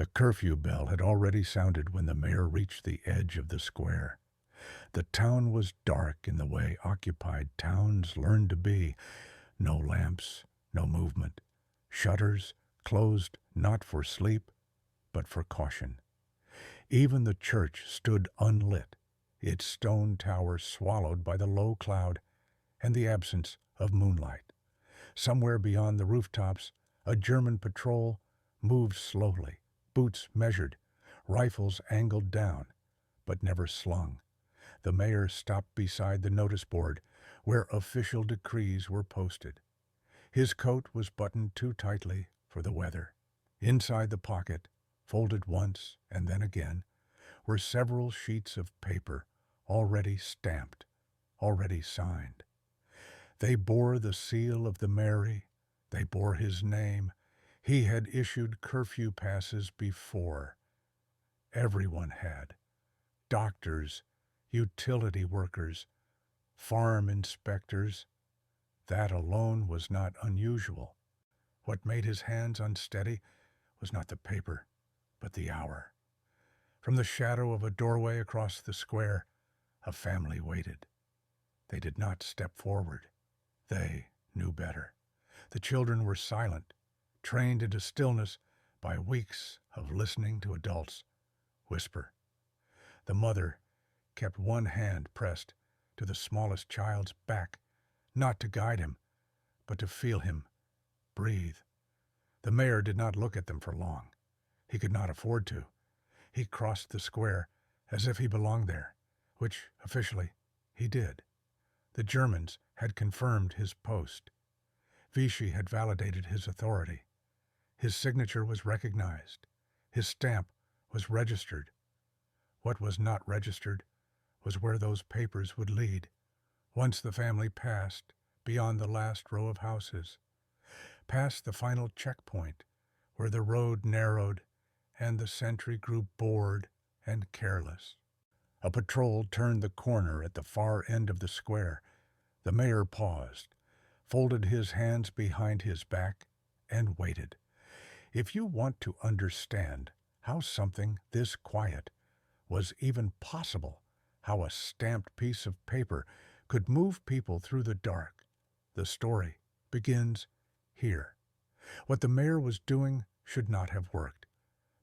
The curfew bell had already sounded when the mayor reached the edge of the square. The town was dark in the way occupied towns learn to be. No lamps, no movement. Shutters closed not for sleep, but for caution. Even the church stood unlit, its stone tower swallowed by the low cloud and the absence of moonlight. Somewhere beyond the rooftops, a German patrol moved slowly, boots measured, rifles angled down, but never slung. The mayor stopped beside the notice board where official decrees were posted. His coat was buttoned too tightly for the weather. Inside the pocket, folded once and then again, were several sheets of paper already stamped, already signed. They bore the seal of the Mary, they bore his name. He had issued curfew passes before. Everyone had. Doctors, utility workers, farm inspectors. That alone was not unusual. What made his hands unsteady was not the paper, but the hour. From the shadow of a doorway across the square, a family waited. They did not step forward. They knew better. The children were silent, trained into stillness by weeks of listening to adults whisper. The mother kept one hand pressed to the smallest child's back, not to guide him, but to feel him breathe. The mayor did not look at them for long. He could not afford to. He crossed the square as if he belonged there, which, officially, he did. The Germans had confirmed his post. Vichy had validated his authority. His signature was recognized. His stamp was registered. What was not registered was where those papers would lead, once the family passed beyond the last row of houses, past the final checkpoint where the road narrowed and the sentry grew bored and careless. A patrol turned the corner at the far end of the square. The mayor paused, folded his hands behind his back, and waited. If you want to understand how something this quiet was even possible, how a stamped piece of paper could move people through the dark, the story begins here. What the mayor was doing should not have worked.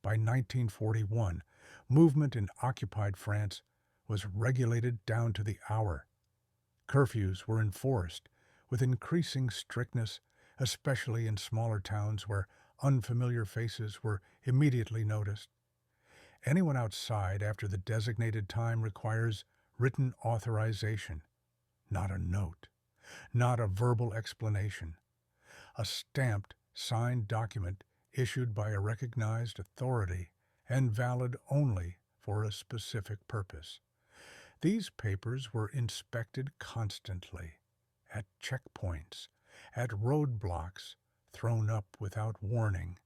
By 1941, movement in occupied France was regulated down to the hour. Curfews were enforced with increasing strictness, especially in smaller towns where unfamiliar faces were immediately noticed. Anyone outside after the designated time requires written authorization, not a note, not a verbal explanation. A stamped, signed document issued by a recognized authority and valid only for a specific purpose. These papers were inspected constantly, at checkpoints, at roadblocks thrown up without warning,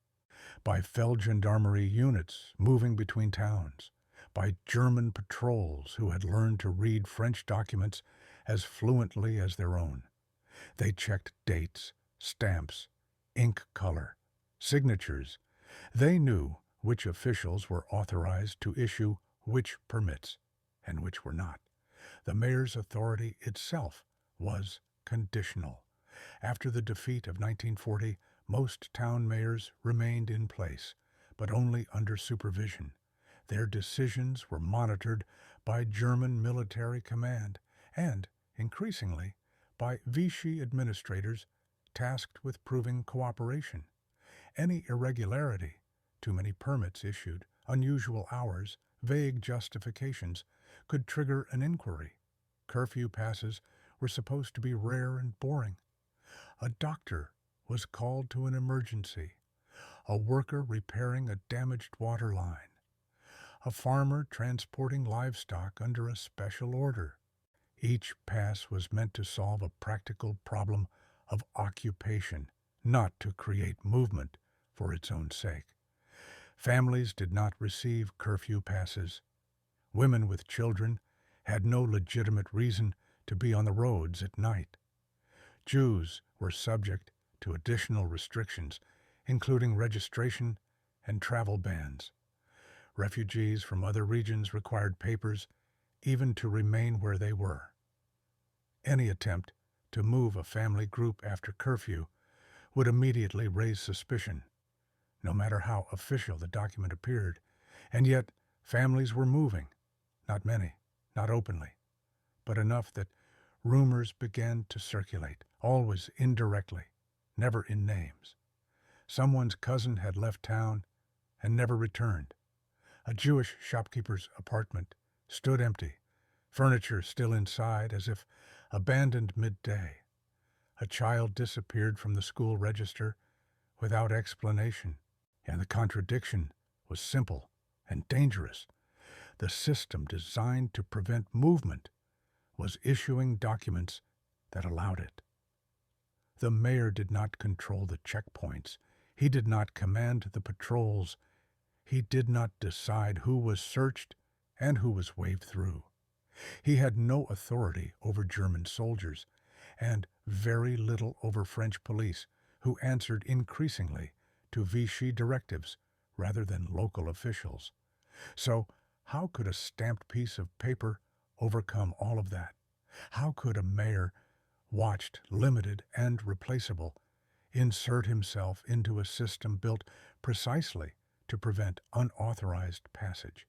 by Feldgendarmerie units moving between towns, by German patrols who had learned to read French documents as fluently as their own. They checked dates, stamps, ink color, signatures. They knew which officials were authorized to issue which permits and which were not. The mayor's authority itself was conditional. After the defeat of 1940, most town mayors remained in place, but only under supervision. Their decisions were monitored by German military command and, increasingly, by Vichy administrators tasked with proving cooperation. Any irregularity, too many permits issued, unusual hours, vague justifications, could trigger an inquiry. Curfew passes were supposed to be rare and boring. A doctor was called to an emergency, a worker repairing a damaged water line, a farmer transporting livestock under a special order. Each pass was meant to solve a practical problem of occupation, not to create movement for its own sake. Families did not receive curfew passes. Women with children had no legitimate reason to be on the roads at night. Jews were subject to additional restrictions, including registration and travel bans. Refugees from other regions required papers even to remain where they were. Any attempt to move a family group after curfew would immediately raise suspicion, no matter how official the document appeared, and yet families were moving, not many, not openly, but enough that rumors began to circulate, always indirectly, never in names. Someone's cousin had left town and never returned. A Jewish shopkeeper's apartment stood empty, furniture still inside as if abandoned midday. A child disappeared from the school register without explanation, and the contradiction was simple and dangerous. The system designed to prevent movement was issuing documents that allowed it. The mayor did not control the checkpoints. He did not command the patrols. He did not decide who was searched and who was waved through. He had no authority over German soldiers, and very little over French police, who answered increasingly to Vichy directives rather than local officials. So, how could a stamped piece of paper overcome all of that? How could a mayor, watched, limited, and replaceable, insert himself into a system built precisely to prevent unauthorized passage?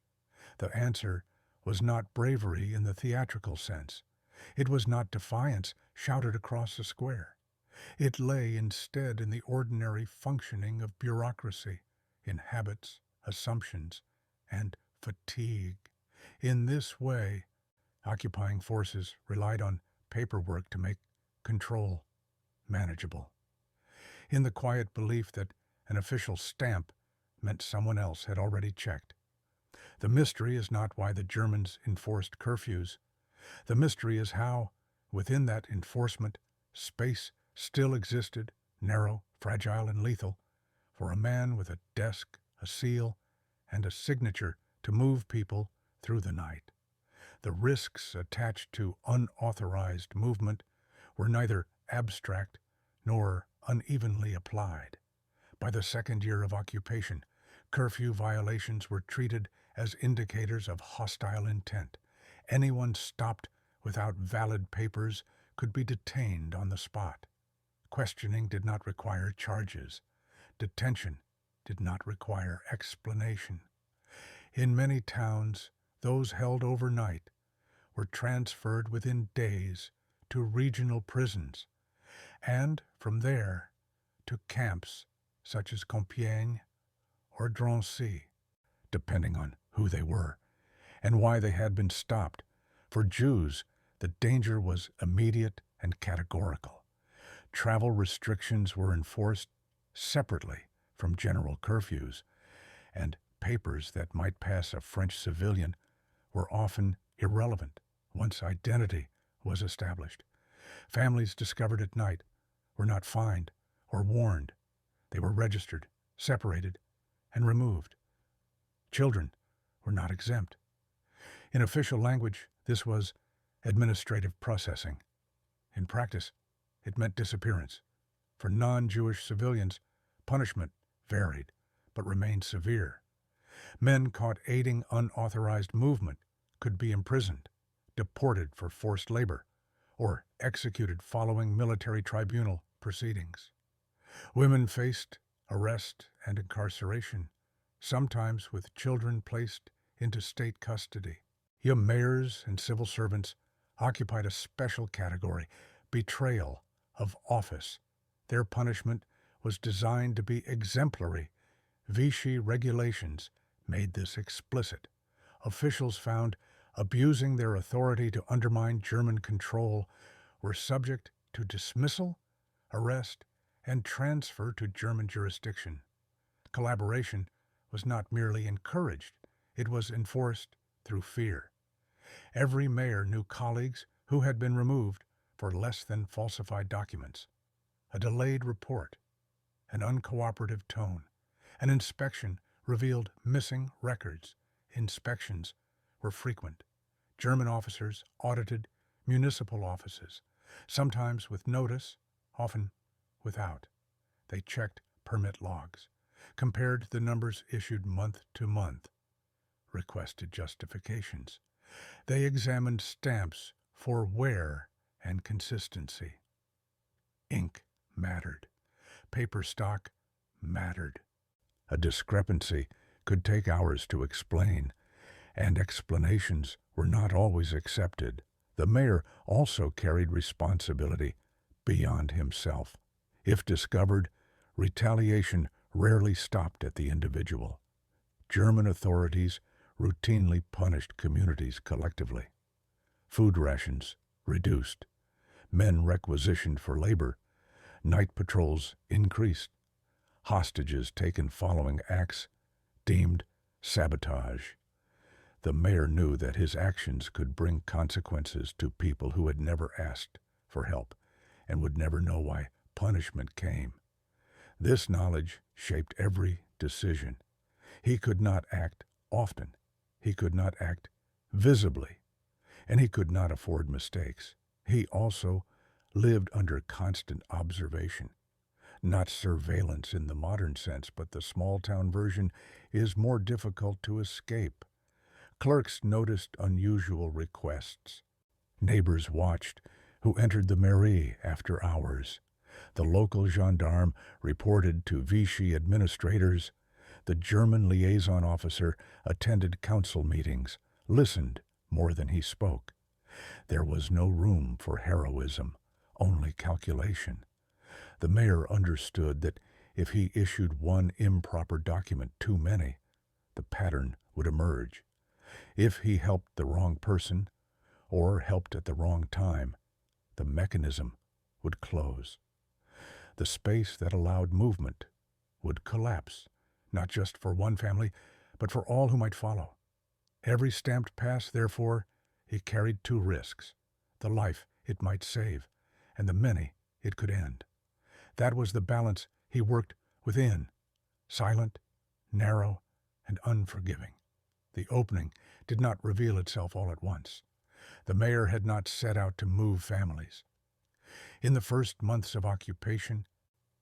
The answer was not bravery in the theatrical sense. It was not defiance shouted across the square. It lay instead in the ordinary functioning of bureaucracy, in habits, assumptions, and fatigue. In this way, occupying forces relied on paperwork to make control manageable, in the quiet belief that an official stamp meant someone else had already checked. The mystery is not why the Germans enforced curfews. The mystery is how, within that enforcement, space still existed, narrow, fragile, and lethal, for a man with a desk, a seal, and a signature to move people through the night. The risks attached to unauthorized movement were neither abstract nor unevenly applied. By the second year of occupation, curfew violations were treated as indicators of hostile intent. Anyone stopped without valid papers could be detained on the spot. Questioning did not require charges. Detention did not require explanation. In many towns, those held overnight were transferred within days to regional prisons, and from there to camps such as Compiègne or Drancy, depending on who they were and why they had been stopped. For Jews, the danger was immediate and categorical. Travel restrictions were enforced separately from general curfews, and papers that might pass a French civilian were often irrelevant once identity was established. Families discovered at night were not fined or warned. They were registered, separated, and removed. Children were not exempt. In official language, this was administrative processing. In practice, it meant disappearance. For non-Jewish civilians, punishment varied, but remained severe. Men caught aiding unauthorized movement could be imprisoned, deported for forced labor, or executed following military tribunal proceedings. Women faced arrest and incarceration, sometimes with children placed into state custody. Young mayors and civil servants occupied a special category, betrayal of office. Their punishment was designed to be exemplary. Vichy regulations made this explicit. Officials found abusing their authority to undermine German control were subject to dismissal, arrest, and transfer to German jurisdiction. Collaboration was not merely encouraged, it was enforced through fear. Every mayor knew colleagues who had been removed for less than falsified documents. A delayed report, an uncooperative tone, an inspection revealed missing records. Inspections were frequent. German officers audited municipal offices, sometimes with notice, often without. They checked permit logs. compared the numbers issued month to month, requested justifications. They examined stamps for wear and consistency. Ink mattered. Paper stock mattered. A discrepancy could take hours to explain, and explanations were not always accepted. The mayor also carried responsibility beyond himself. If discovered, retaliation rarely stopped at the individual. German authorities routinely punished communities collectively. Food rations reduced. Men requisitioned for labor. Night patrols increased. Hostages taken following acts deemed sabotage. The mayor knew that his actions could bring consequences to people who had never asked for help and would never know why punishment came. This knowledge shaped every decision. He could not act often. He could not act visibly. And he could not afford mistakes. He also lived under constant observation. Not surveillance in the modern sense, but the small-town version is more difficult to escape. Clerks noticed unusual requests. Neighbors watched who entered the mairie after hours. The local gendarme reported to Vichy administrators. The German liaison officer attended council meetings, listened more than he spoke. There was no room for heroism, only calculation. The mayor understood that if he issued one improper document too many, the pattern would emerge. If he helped the wrong person, or helped at the wrong time, the mechanism would close. The space that allowed movement would collapse, not just for one family, but for all who might follow. Every stamped pass, therefore, he carried two risks: the life it might save, and the many it could end. That was the balance he worked within, silent, narrow, and unforgiving. The opening did not reveal itself all at once. The mayor had not set out to move families. In the first months of occupation,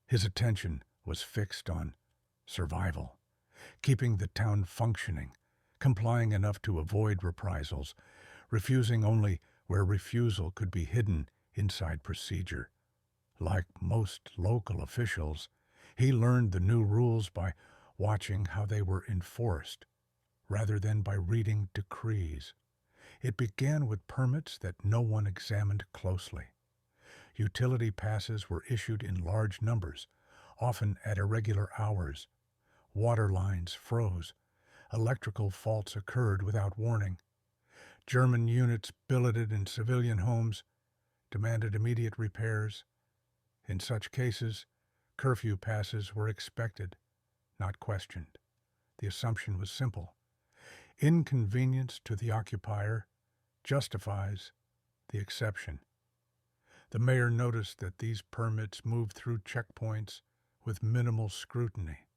his attention was fixed on survival, keeping the town functioning, complying enough to avoid reprisals, refusing only where refusal could be hidden inside procedure. Like most local officials, he learned the new rules by watching how they were enforced, rather than by reading decrees. It began with permits that no one examined closely. Utility passes were issued in large numbers, often at irregular hours. Water lines froze. Electrical faults occurred without warning. German units billeted in civilian homes demanded immediate repairs. In such cases, curfew passes were expected, not questioned. The assumption was simple: inconvenience to the occupier justifies the exception. The mayor noticed that these permits moved through checkpoints with minimal scrutiny.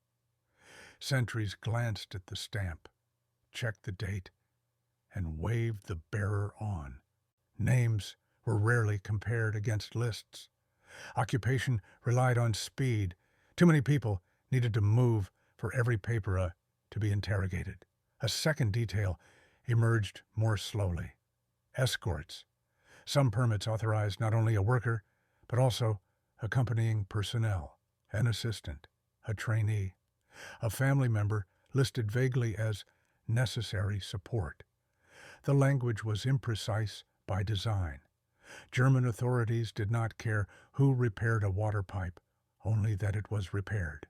Sentries glanced at the stamp, checked the date, and waved the bearer on. Names were rarely compared against lists. Occupation relied on speed. Too many people needed to move for every paper to be interrogated. A second detail emerged more slowly: escorts. Some permits authorized not only a worker, but also accompanying personnel, an assistant, a trainee, a family member listed vaguely as necessary support. The language was imprecise by design. German authorities did not care who repaired a water pipe, only that it was repaired.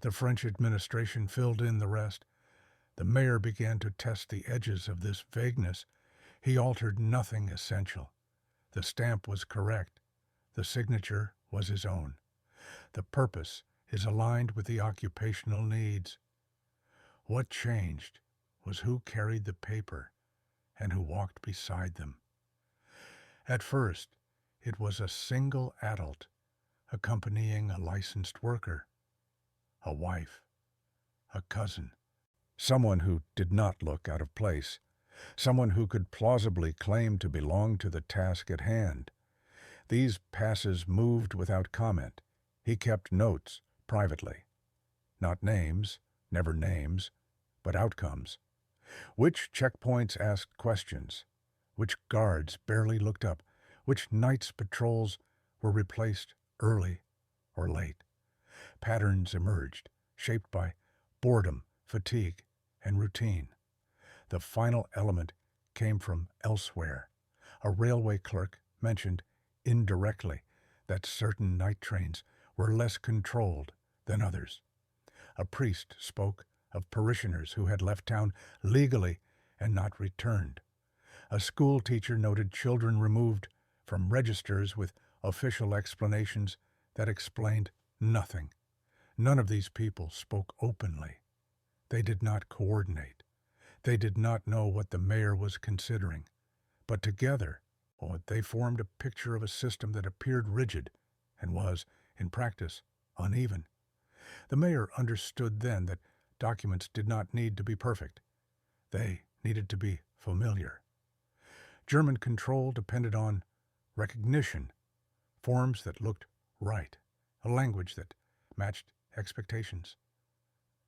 The French administration filled in the rest. The mayor began to test the edges of this vagueness. He altered nothing essential. The stamp was correct. The signature was his own. The purpose is aligned with the occupational needs. What changed was who carried the paper and who walked beside them. At first, it was a single adult accompanying a licensed worker, a wife, a cousin, someone who did not look out of place, someone who could plausibly claim to belong to the task at hand. These passes moved without comment. He kept notes privately. Not names, never names, but outcomes. Which checkpoints asked questions? Which guards barely looked up? Which nights' patrols were replaced early or late? Patterns emerged, shaped by boredom, fatigue, and routine. The final element came from elsewhere. A railway clerk mentioned indirectly that certain night trains were less controlled than others. A priest spoke of parishioners who had left town legally and not returned. A school teacher noted children removed from registers with official explanations that explained nothing. None of these people spoke openly. They did not coordinate. They did not know what the mayor was considering. But together, they formed a picture of a system that appeared rigid and was, in practice, uneven. The mayor understood then that documents did not need to be perfect. They needed to be familiar. German control depended on recognition, forms that looked right, a language that matched expectations,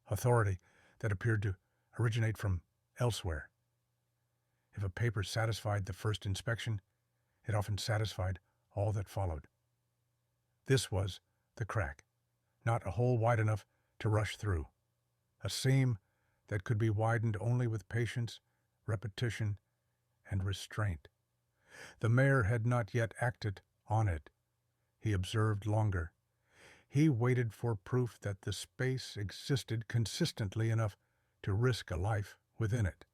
authority that appeared to originate from elsewhere. If a paper satisfied the first inspection, it often satisfied all that followed. This was the crack, not a hole wide enough to rush through, a seam that could be widened only with patience, repetition, and restraint. The mayor had not yet acted on it. He observed longer. He waited for proof that the space existed consistently enough to risk a life within it.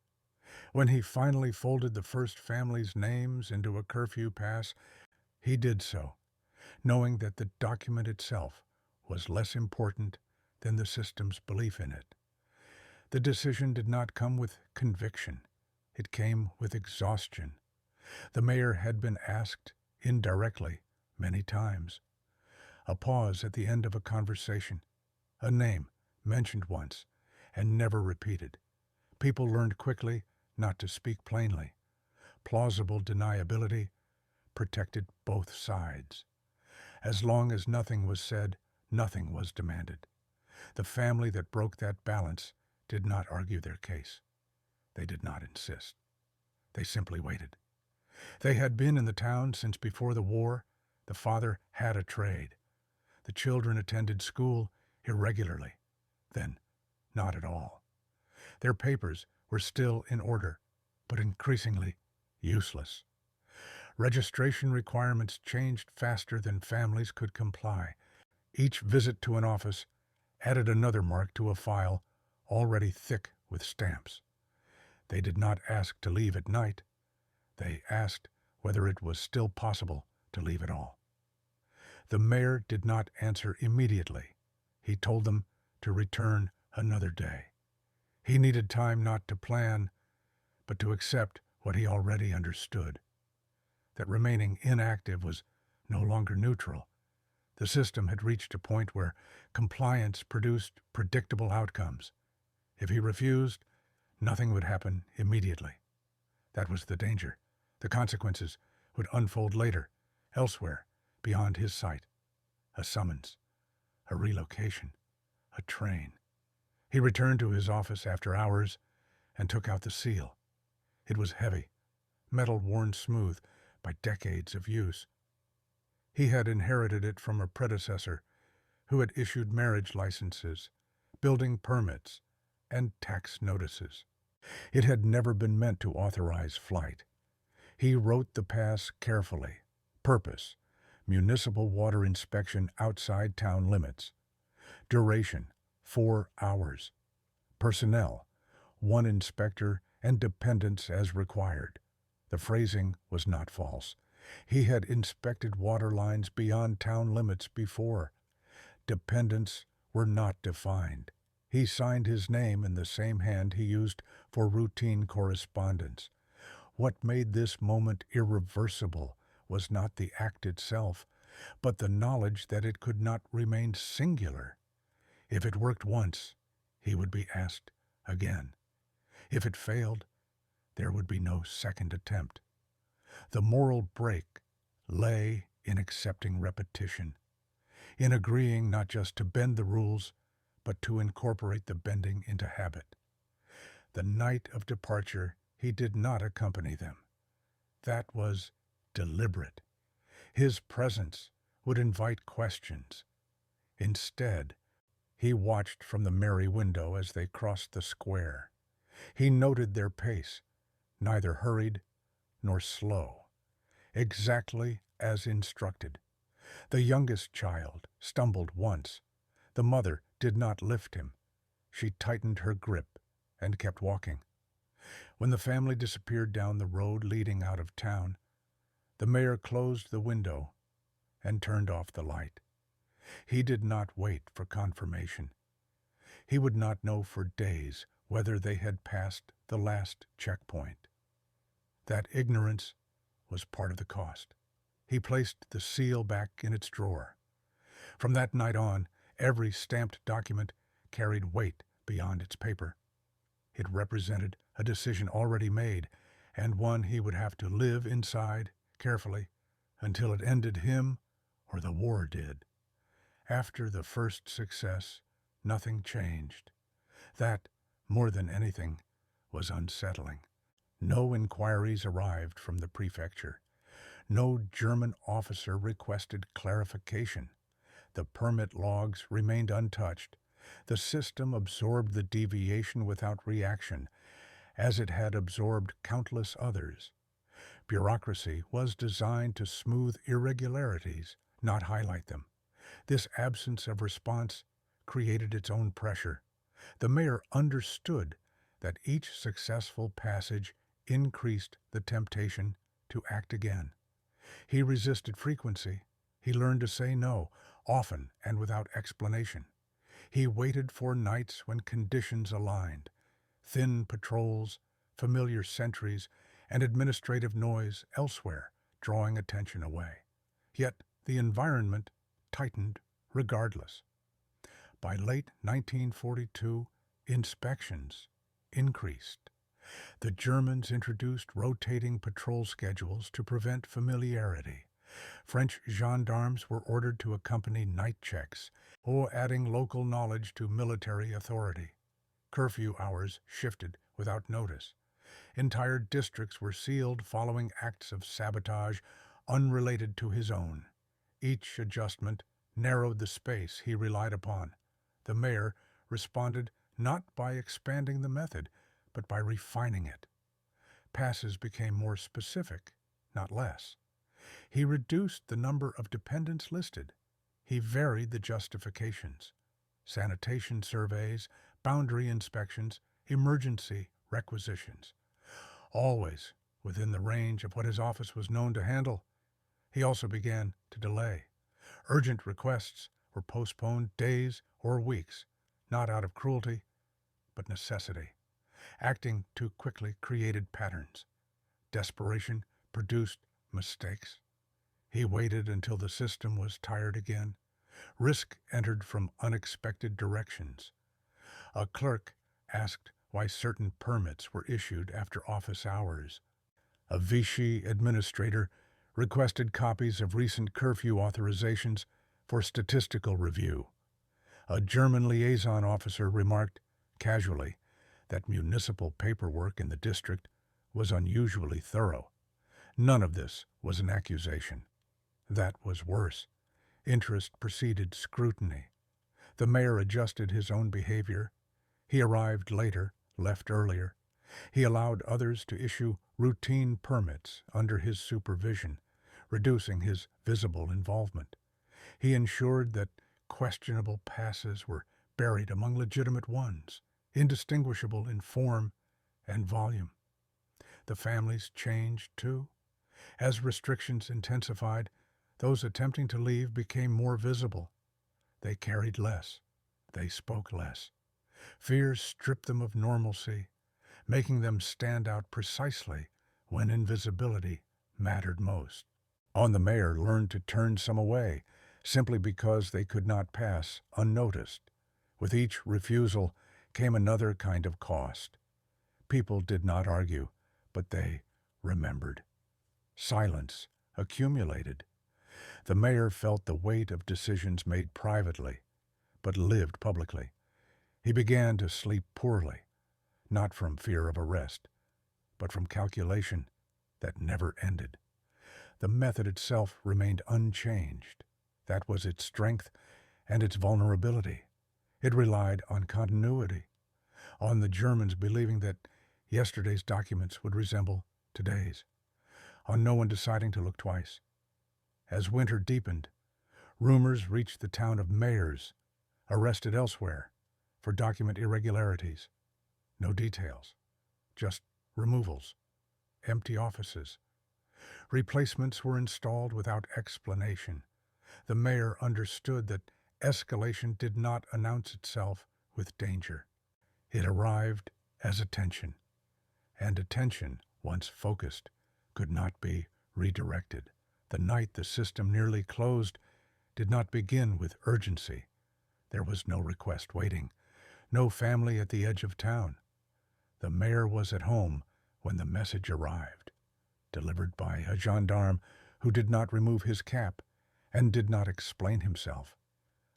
When he finally folded the first family's names into a curfew pass, he did so, knowing that the document itself was less important than the system's belief in it. The decision did not come with conviction. It came with exhaustion. The mayor had been asked indirectly many times. A pause at the end of a conversation, a name mentioned once and never repeated. People learned quickly not to speak plainly. Plausible deniability protected both sides. As long as nothing was said, nothing was demanded. The family that broke that balance did not argue their case. They did not insist. They simply waited. They had been in the town since before the war. The father had a trade. The children attended school irregularly, then not at all. Their papers were still in order, but increasingly useless. Registration requirements changed faster than families could comply. Each visit to an office added another mark to a file already thick with stamps. They did not ask to leave at night. They asked whether it was still possible to leave at all. The mayor did not answer immediately. He told them to return another day. He needed time not to plan, but to accept what he already understood, that remaining inactive was no longer neutral. The system had reached a point where compliance produced predictable outcomes. If he refused, nothing would happen immediately. That was the danger. The consequences would unfold later, elsewhere, beyond his sight. A summons, a relocation, a train. He returned to his office after hours and took out the seal. It was heavy, metal worn smooth by decades of use. He had inherited it from a predecessor who had issued marriage licenses, building permits, and tax notices. It had never been meant to authorize flight. He wrote the pass carefully. Purpose: municipal water inspection outside town limits. Duration: 4 hours. Personnel: 1 inspector and dependents as required. The phrasing was not false. He had inspected water lines beyond town limits before. Dependents were not defined. He signed his name in the same hand he used for routine correspondence. What made this moment irreversible was not the act itself, but the knowledge that it could not remain singular. If it worked once, he would be asked again. If it failed, there would be no second attempt. The moral break lay in accepting repetition, in agreeing not just to bend the rules, but to incorporate the bending into habit. The night of departure, he did not accompany them. That was deliberate. His presence would invite questions. Instead, he watched from the merry window as they crossed the square. He noted their pace, neither hurried nor slow, exactly as instructed. The youngest child stumbled once. The mother did not lift him. She tightened her grip and kept walking. When the family disappeared down the road leading out of town, the mayor closed the window and turned off the light. He did not wait for confirmation. He would not know for days whether they had passed the last checkpoint. That ignorance was part of the cost. He placed the seal back in its drawer. From that night on, every stamped document carried weight beyond its paper. It represented a decision already made, and one he would have to live inside carefully until it ended him or the war did. After the first success, nothing changed. That, more than anything, was unsettling. No inquiries arrived from the prefecture. No German officer requested clarification. The permit logs remained untouched. The system absorbed the deviation without reaction, as it had absorbed countless others. Bureaucracy was designed to smooth irregularities, not highlight them. This absence of response created its own pressure. The mayor understood that each successful passage increased the temptation to act again. He resisted frequency. He learned to say no, often and without explanation. He waited for nights when conditions aligned. Thin patrols, familiar sentries, and administrative noise elsewhere, drawing attention away. Yet the environment tightened regardless. By late 1942, inspections increased. The Germans introduced rotating patrol schedules to prevent familiarity. French gendarmes were ordered to accompany night checks, or adding local knowledge to military authority. Curfew hours shifted without notice. Entire districts were sealed following acts of sabotage unrelated to his own. Each adjustment narrowed the space he relied upon. The mayor responded not by expanding the method, but by refining it. Passes became more specific, not less. He reduced the number of dependents listed. He varied the justifications. Sanitation surveys, boundary inspections, emergency requisitions. Always within the range of what his office was known to handle. He also began to delay. Urgent requests were postponed days or weeks, not out of cruelty, but necessity. Acting too quickly created patterns. Desperation produced mistakes. He waited until the system was tired again. Risk entered from unexpected directions. A clerk asked why certain permits were issued after office hours. A Vichy administrator requested copies of recent curfew authorizations for statistical review. A German liaison officer remarked, casually, that municipal paperwork in the district was unusually thorough. None of this was an accusation. That was worse. Interest preceded scrutiny. The mayor adjusted his own behavior. He arrived later, left earlier. He allowed others to issue routine permits under his supervision, reducing his visible involvement. He ensured that questionable passes were buried among legitimate ones, indistinguishable in form and volume. The families changed, too. As restrictions intensified, those attempting to leave became more visible. They carried less. They spoke less. Fear stripped them of normalcy, making them stand out precisely when invisibility mattered most. The mayor learned to turn some away, simply because they could not pass unnoticed. With each refusal came another kind of cost. People did not argue, but they remembered. Silence accumulated. The mayor felt the weight of decisions made privately, but lived publicly. He began to sleep poorly, not from fear of arrest, but from calculation that never ended. The method itself remained unchanged. That was its strength and its vulnerability. It relied on continuity, on the Germans believing that yesterday's documents would resemble today's, on no one deciding to look twice. As winter deepened, rumors reached the town of mayors, arrested elsewhere, for document irregularities. No details, just removals, empty offices. Replacements were installed without explanation. The mayor understood that escalation did not announce itself with danger. It arrived as attention, and attention, once focused, could not be redirected. The night the system nearly closed did not begin with urgency. There was no request waiting, no family at the edge of town. The mayor was at home when the message arrived, delivered by a gendarme who did not remove his cap and did not explain himself.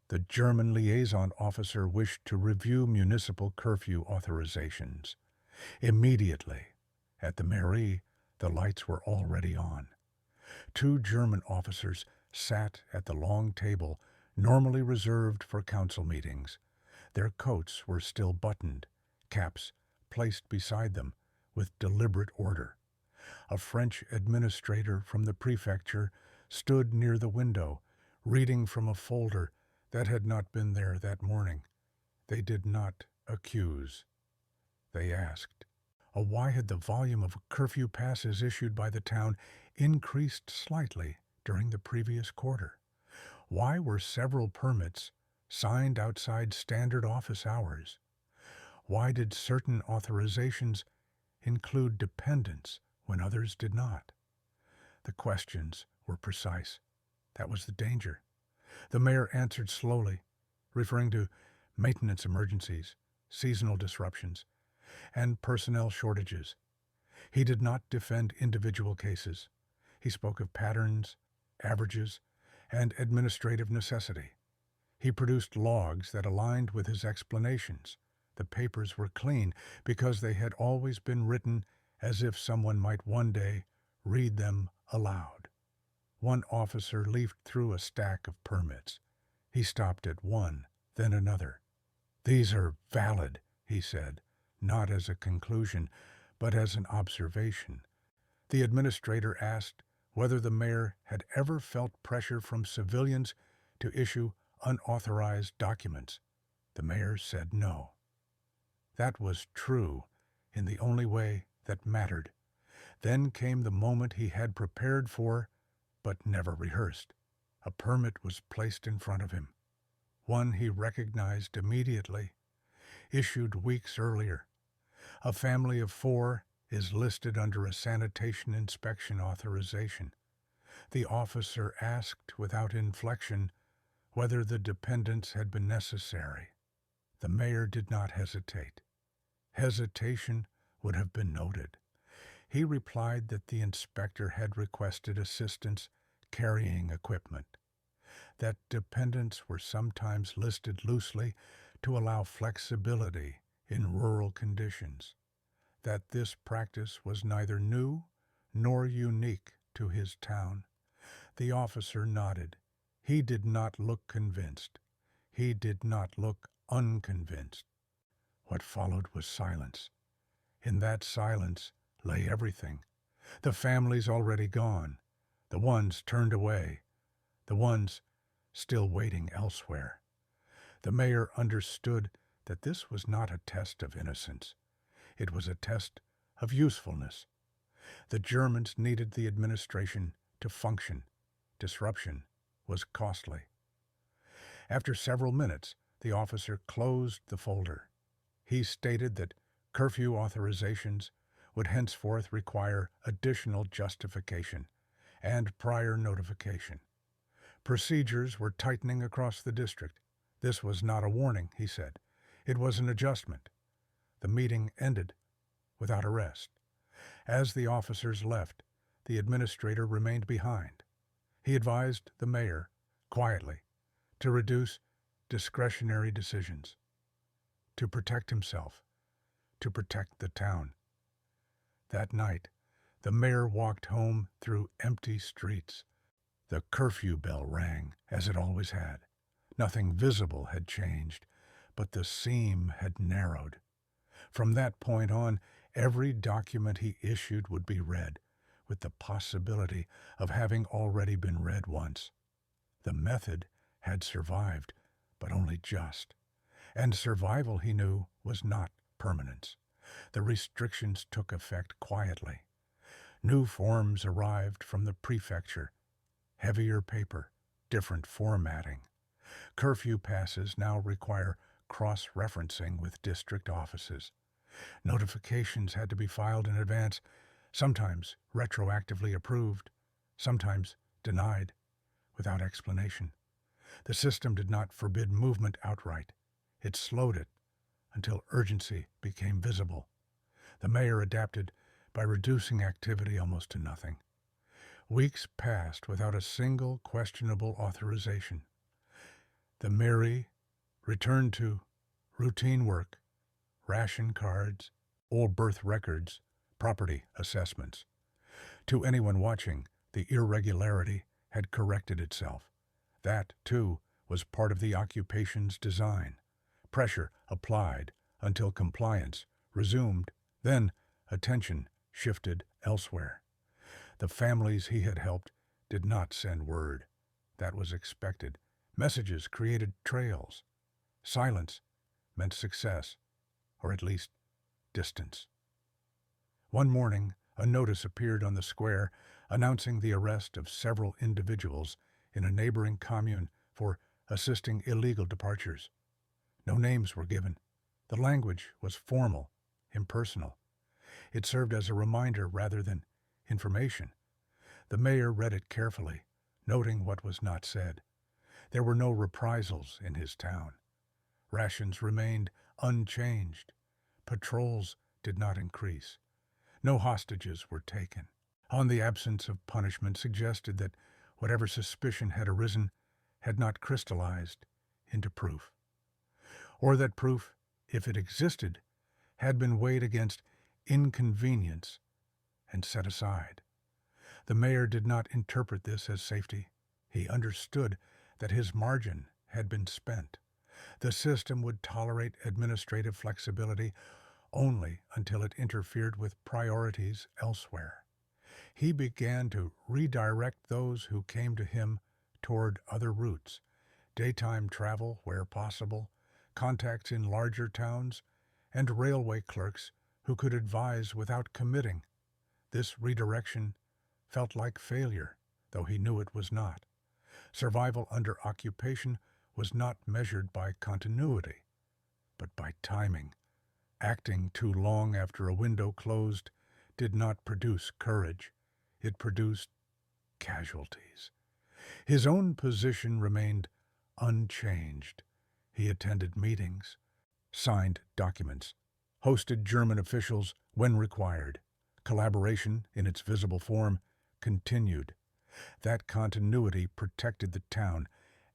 The German liaison officer wished to review municipal curfew authorizations. Immediately, at the mairie, the lights were already on. 2 German officers sat at the long table normally reserved for council meetings. Their coats were still buttoned, caps placed beside them with deliberate order. A French administrator from the prefecture stood near the window, reading from a folder that had not been there that morning. They did not accuse. They asked. Why had the volume of curfew passes issued by the town increased slightly during the previous quarter? Why were several permits signed outside standard office hours? Why did certain authorizations include dependents when others did not? The questions were precise. That was the danger. The mayor answered slowly, referring to maintenance emergencies, seasonal disruptions, and personnel shortages. He did not defend individual cases. He spoke of patterns, averages, and administrative necessity. He produced logs that aligned with his explanations. The papers were clean because they had always been written as if someone might one day read them aloud. One officer leafed through a stack of permits. He stopped at one, then another. "These are valid," he said, not as a conclusion, but as an observation. The administrator asked whether the mayor had ever felt pressure from civilians to issue unauthorized documents. The mayor said no. That was true in the only way that mattered. Then came the moment he had prepared for, but never rehearsed. A permit was placed in front of him, one he recognized immediately, issued weeks earlier. A family of 4 is listed under a sanitation inspection authorization. The officer asked without inflection whether the dependents had been necessary. The mayor did not hesitate. Hesitation would have been noted. He replied that the inspector had requested assistance carrying equipment, that dependents were sometimes listed loosely to allow flexibility in rural conditions, that this practice was neither new nor unique to his town. The officer nodded. He did not look convinced. He did not look unconvinced. What followed was silence. In that silence lay everything. The families already gone, the ones turned away, the ones still waiting elsewhere. The mayor understood that this was not a test of innocence. It was a test of usefulness. The Germans needed the administration to function. Disruption was costly. After several minutes, the officer closed the folder. He stated that curfew authorizations would henceforth require additional justification and prior notification. Procedures were tightening across the district. This was not a warning, he said. It was an adjustment. The meeting ended without arrest. As the officers left, the administrator remained behind. He advised the mayor, quietly, to reduce discretionary decisions. to protect himself, to protect the town. That night, the mayor walked home through empty streets. The curfew bell rang, as it always had. Nothing visible had changed, but the seam had narrowed. From that point on, every document he issued would be read, with the possibility of having already been read once. The method had survived, but only just. And survival, he knew, was not permanence. The restrictions took effect quietly. New forms arrived from the prefecture. Heavier paper, different formatting. Curfew passes now require cross-referencing with district offices. Notifications had to be filed in advance, sometimes retroactively approved, sometimes denied, without explanation. The system did not forbid movement outright. It slowed it until urgency became visible. The mayor adapted by reducing activity almost to nothing. Weeks passed without a single questionable authorization. The mairie returned to routine work, ration cards, old birth records, property assessments. To anyone watching, the irregularity had corrected itself. That, too, was part of the occupation's design. Pressure applied until compliance resumed. Then attention shifted elsewhere. The families he had helped did not send word. That was expected. Messages created trails. Silence meant success, or at least distance. One morning, a notice appeared on the square announcing the arrest of several individuals in a neighboring commune for assisting illegal departures. No names were given. The language was formal, impersonal. It served as a reminder rather than information. The mayor read it carefully, noting what was not said. There were no reprisals in his town. Rations remained unchanged. Patrols did not increase. No hostages were taken. On the absence of punishment suggested that whatever suspicion had arisen had not crystallized into proof. Or that proof, if it existed, had been weighed against inconvenience and set aside. The mayor did not interpret this as safety. He understood that his margin had been spent. The system would tolerate administrative flexibility only until it interfered with priorities elsewhere. He began to redirect those who came to him toward other routes, daytime travel where possible, contacts in larger towns, and railway clerks who could advise without committing. This redirection felt like failure, though he knew it was not. Survival under occupation was not measured by continuity, but by timing. Acting too long after a window closed did not produce courage. It produced casualties. His own position remained unchanged. He attended meetings, signed documents, hosted German officials when required. Collaboration, in its visible form, continued. That continuity protected the town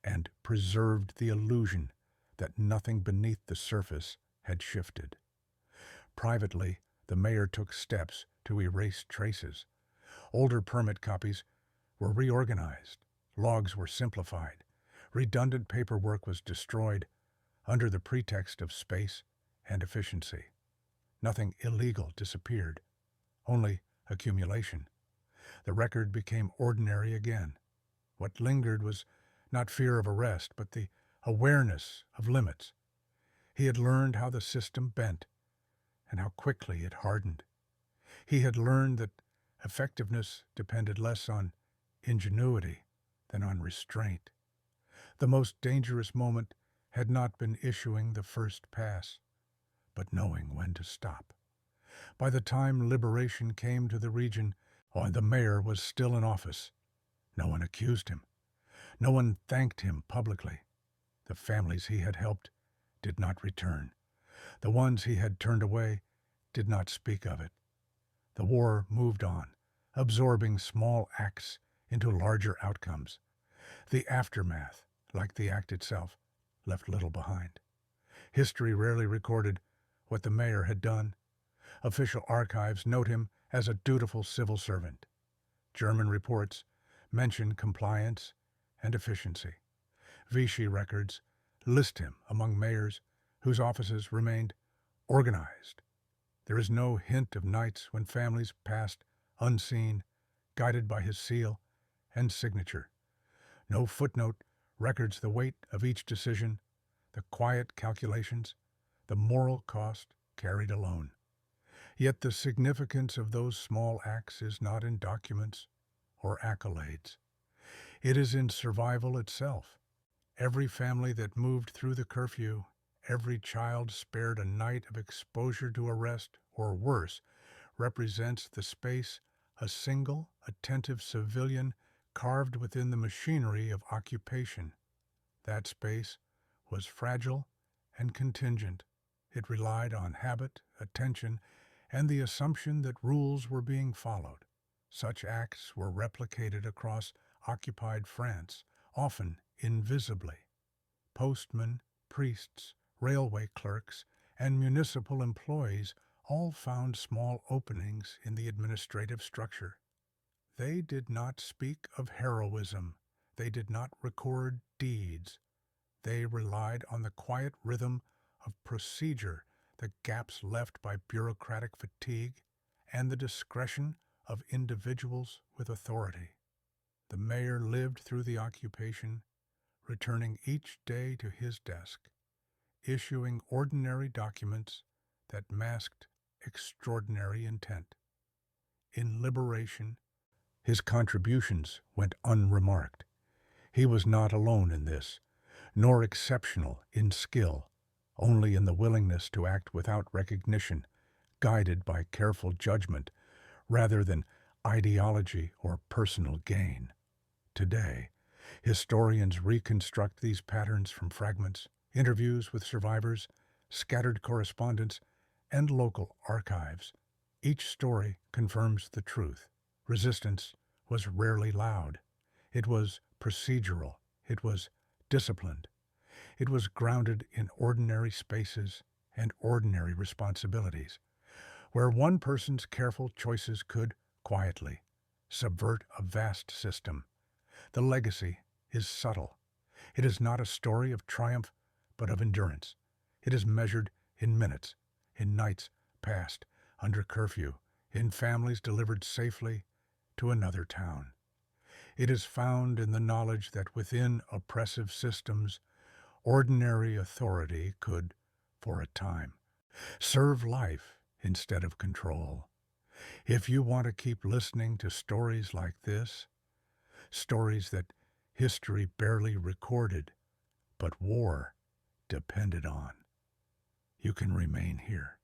and preserved the illusion that nothing beneath the surface had shifted. Privately, the mayor took steps to erase traces. Older permit copies were reorganized. Logs were simplified. Redundant paperwork was destroyed under the pretext of space and efficiency. Nothing illegal disappeared, only accumulation. The record became ordinary again. What lingered was not fear of arrest, but the awareness of limits. He had learned how the system bent and how quickly it hardened. He had learned that effectiveness depended less on ingenuity than on restraint. The most dangerous moment had not been issuing the first pass, but knowing when to stop. By the time liberation came to the region, the mayor was still in office. No one accused him. No one thanked him publicly. The families he had helped did not return. The ones he had turned away did not speak of it. The war moved on, absorbing small acts into larger outcomes. The aftermath, like the act itself, left little behind. History rarely recorded what the mayor had done. Official archives note him as a dutiful civil servant. German reports mention compliance and efficiency. Vichy records list him among mayors whose offices remained organized. There is no hint of nights when families passed unseen, guided by his seal and signature. No footnote records the weight of each decision, the quiet calculations, the moral cost carried alone. Yet the significance of those small acts is not in documents or accolades. It is in survival itself. Every family that moved through the curfew, every child spared a night of exposure to arrest, or worse, represents the space a single, attentive civilian carved within the machinery of occupation. That space was fragile and contingent. It relied on habit, attention, and the assumption that rules were being followed. Such acts were replicated across occupied France, often invisibly. Postmen, priests, railway clerks, and municipal employees all found small openings in the administrative structure. They did not speak of heroism. They did not record deeds. They relied on the quiet rhythm of procedure, the gaps left by bureaucratic fatigue, and the discretion of individuals with authority. The mayor lived through the occupation, returning each day to his desk, issuing ordinary documents that masked extraordinary intent. In liberation, his contributions went unremarked. He was not alone in this, nor exceptional in skill, only in the willingness to act without recognition, guided by careful judgment rather than ideology or personal gain. Today, historians reconstruct these patterns from fragments, interviews with survivors, scattered correspondence, and local archives. Each story confirms the truth. Resistance was rarely loud. It was procedural. It was disciplined. It was grounded in ordinary spaces and ordinary responsibilities, where one person's careful choices could, quietly, subvert a vast system. The legacy is subtle. It is not a story of triumph, but of endurance. It is measured in minutes, in nights passed under curfew, in families delivered safely to another town. It is found in the knowledge that within oppressive systems, ordinary authority could, for a time, serve life instead of control. If you want to keep listening to stories like this, stories that history barely recorded, but war depended on, you can remain here.